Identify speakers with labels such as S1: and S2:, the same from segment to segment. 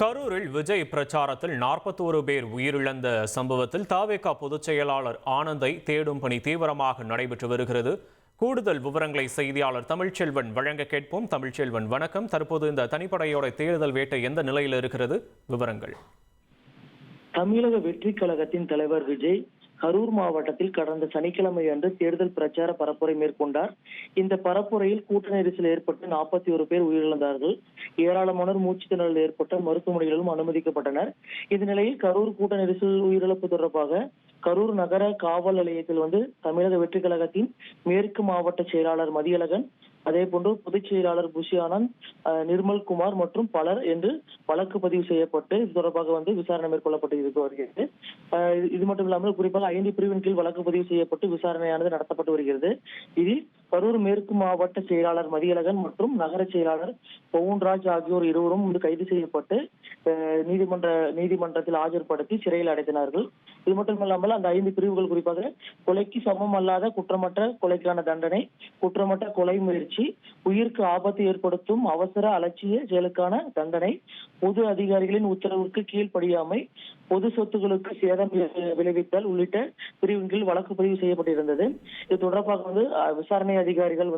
S1: கரூரில் விஜய் பிரச்சாரத்தில் 41 பேர் உயிரிழந்த சம்பவத்தில் தவேக பொதுச் செயலாளர் ஆனந்தை தேடும் பணி தீவிரமாக நடைபெற்று வருகிறது. கூடுதல் விவரங்களை செய்தியாளர் தமிழ்ச்செல்வன் வழங்க கேட்போம். தமிழ்ச்செல்வன், வணக்கம். தற்போது இந்த தனிப்படையோட தேடுதல் வேட்டை எந்த நிலையில் இருக்கிறது? விவரங்கள்.
S2: தமிழக வெற்றி கழகத்தின் தலைவர் விஜய் கரூர் மாவட்டத்தில் கடந்த சனிக்கிழமை அன்று தேர்தல் பிரச்சார பரப்புரை மேற்கொண்டார். இந்த பரப்புரையில் கூட்ட நெரிசல் ஏற்பட்டு 41 பேர் உயிரிழந்தார்கள். ஏராளமானோர் மூச்சு திணறல் ஏற்பட்ட மருத்துவமனைகளிலும் அனுமதிக்கப்பட்டனர். இந்த நிலையில் கரூர் கூட்ட நெரிசல் உயிரிழப்பு தொடர்பாக கரூர் நகர காவல் நிலையத்தில் தமிழக வெற்றி கழகத்தின் மேற்கு மாவட்ட செயலாளர் மதியழகன், அதே போன்று பொதுச் செயலாளர் புஷி ஆனந்த், நிர்மல்குமார் மற்றும் பலர் என்று வழக்கு பதிவு செய்யப்பட்டு இது தொடர்பாக விசாரணை மேற்கொள்ளப்பட்டு வருகிறது. இது மட்டும் இல்லாமல் குறிப்பாக 5 பிரிவின் கீழ் வழக்கு பதிவு செய்யப்பட்டு விசாரணையானது நடத்தப்பட்டு வருகிறது. இதில் கரூர் மேற்கு மாவட்ட செயலாளர் மதியழகன் மற்றும் நகர செயலாளர் பவுன்ராஜ் ஆகியோர் இருவரும் கைது செய்யப்பட்டு நீதிமன்றத்தில் ஆஜர்படுத்தி சிறையில் அடைத்தனார்கள். இது மட்டும் இல்லாமல் அந்த 5 பிரிவுகள் குறிப்பாக கொலைக்கு சமம் அல்லாத குற்றமற்ற கொலைக்கான தண்டனை, குற்றமற்ற கொலை முயற்சி, உயிருக்கு ஆபத்து ஏற்படுத்தும் அவசர அலட்சிய செயலுக்கான தண்டனை, பொது அதிகாரிகளின் உத்தரவுக்கு கீழ்ப்படியாமை, பொது சொத்துக்களுக்கு சேதம் விளைவித்தல் உள்ளிட்ட பிரிவின் கீழ் வழக்கு பதிவு செய்யப்பட்டிருந்தது. இது தொடர்பாக விசாரணை அதிகாரிகள்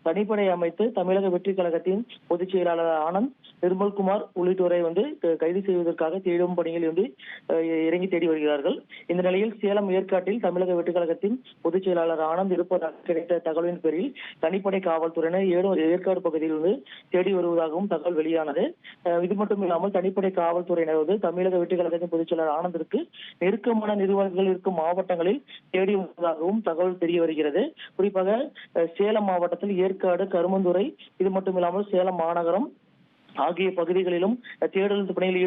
S2: தனிப்படை அமைத்து தமிழக வெற்றி கழகத்தின் பொதுச் செயலாளர் ஆனந்த், நிர்மல்குமார் உள்ளிட்டோரை கைது செய்வதற்காக தேடும் பணியில் இறங்கி தேடி வருகிறார்கள். இந்த நிலையில் சேலம் ஏற்காட்டில் தமிழக வெற்றி கழகத்தின் பொதுச் செயலாளர் ஆனந்த் இருப்பதாக கிடைத்த தகவலின் பேரில் தனிப்படை காவல்துறையினர் ஏற்காடு பகுதியில் தேடி வருவதாகவும் தகவல் வெளியானது. இது மட்டும் இல்லாமல் தனிப்படை காவல்துறையினர் தமிழக வெற்றி கழகத்தின் பொதுச் செயலாளர் ஆனந்திற்கு நெருக்கமான நிர்வாகிகள் இருக்கும் மாவட்டங்களில் தேடி வருவதாகவும் தகவல் தெரிய வருகிறது. குறிப்பாக சேலம் மாவட்டத்தில் ஏற்காடு, கருமந்துறை, இது மட்டும் இல்லாமல் சேலம் மாநகரம் ஆகிய பகுதிகளிலும் தேடல் பணியில்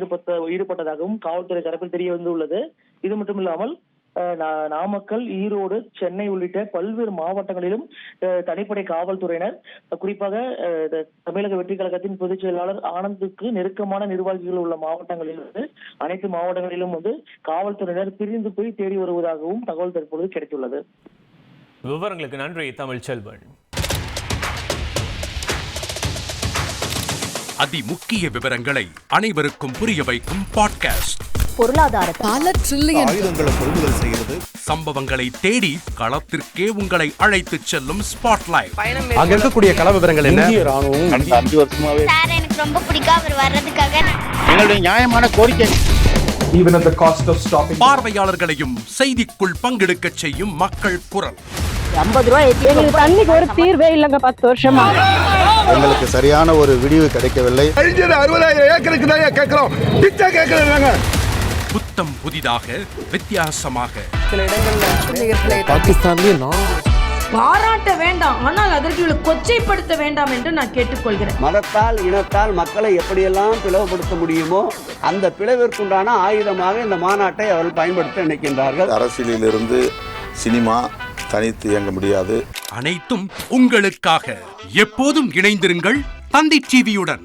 S2: ஈடுபட்டதாகவும் காவல்துறை தரப்பில் தெரிய வந்துள்ளது. இது மட்டும் இல்லாமல் நாமக்கல், ஈரோடு, சென்னை உள்ளிட்ட பல்வேறு மாவட்டங்களிலும் தனிப்படை காவல்துறையினர் குறிப்பாக தமிழக வெற்றி கழகத்தின் பொதுச் செயலாளர் ஆனந்துக்கு நெருக்கமான நிர்வாகிகள் உள்ள மாவட்டங்களில் அனைத்து மாவட்டங்களிலும் காவல்துறையினர் பிரிந்து போய் தேடி வருவதாகவும் தகவல் தற்பொழுது கிடைத்துள்ளது.
S1: விவரங்களுக்கு நன்றி தமிழ்ச்செல்வன்.
S3: அதிமுக்கிய விவரங்களை அனைவருக்கும் புரிய வைக்கும் பாட்காஸ்ட்.
S4: பொருளாதாரத்தை பல ட்ரில்லியன்
S3: ஆயுதங்களை கொள்முதல் செய்கிறது. சம்பவங்களை தேடி களத்திற்கே உங்களை அழைத்து செல்லும் ஸ்பாட்லைட். அங்க இருக்கக்கூடிய கள விவரங்கள் என்ன?
S5: கடந்த 5 வருஷமாவே
S6: சார் எனக்கு ரொம்ப பிடிக்கும் அவர் வர்றதுக்காக.
S5: எங்களுடைய நியாயமான கோரிக்கை.
S3: Even at the cost of stopping. பார்வையாளர்களையும் செய்திக்குள் பங்கெடுக்க செய்யும் மக்கள் குரல்.
S4: 50 ரூபாய் எங்களுக்கு தண்ணிக்கு ஒரு தீர்வே இல்லங்க. 10 வருஷமா
S5: எங்களுக்கு சரியான ஒரு விடிவு கிடைக்கவில்லை.
S3: 60,000 ஏக்கருக்கு தான் கேக்குறோம். பிச்சை கேக்குறாங்க. புத்தம் புதிதாக, வித்தியாசமாக.
S4: சில இடங்கள்ல
S3: பாகிஸ்தான்லயே
S7: பாராட்ட வேண்டாம், ஆனால் அதற்கு இவளை கொச்சைப்படுத்த வேண்டாம் என்று நான் கேட்டுக்கொள்கிறேன்.
S8: மதத்தால், இனத்தால் மக்களை எப்படியெல்லாம் பிளவுபடுத்த முடியுமோ அந்த பிளவிற்குண்டான ஆயுதமாக இந்த மாநாட்டை அவர்கள் பயன்படுத்த நினைக்கின்றார்கள்.
S5: அரசியலிலிருந்து சினிமா தனித்து இயங்க முடியாது.
S3: அனைத்தும் உங்களுக்காக. எப்போதும் இணைந்திருங்கள் தந்தி டிவியுடன்.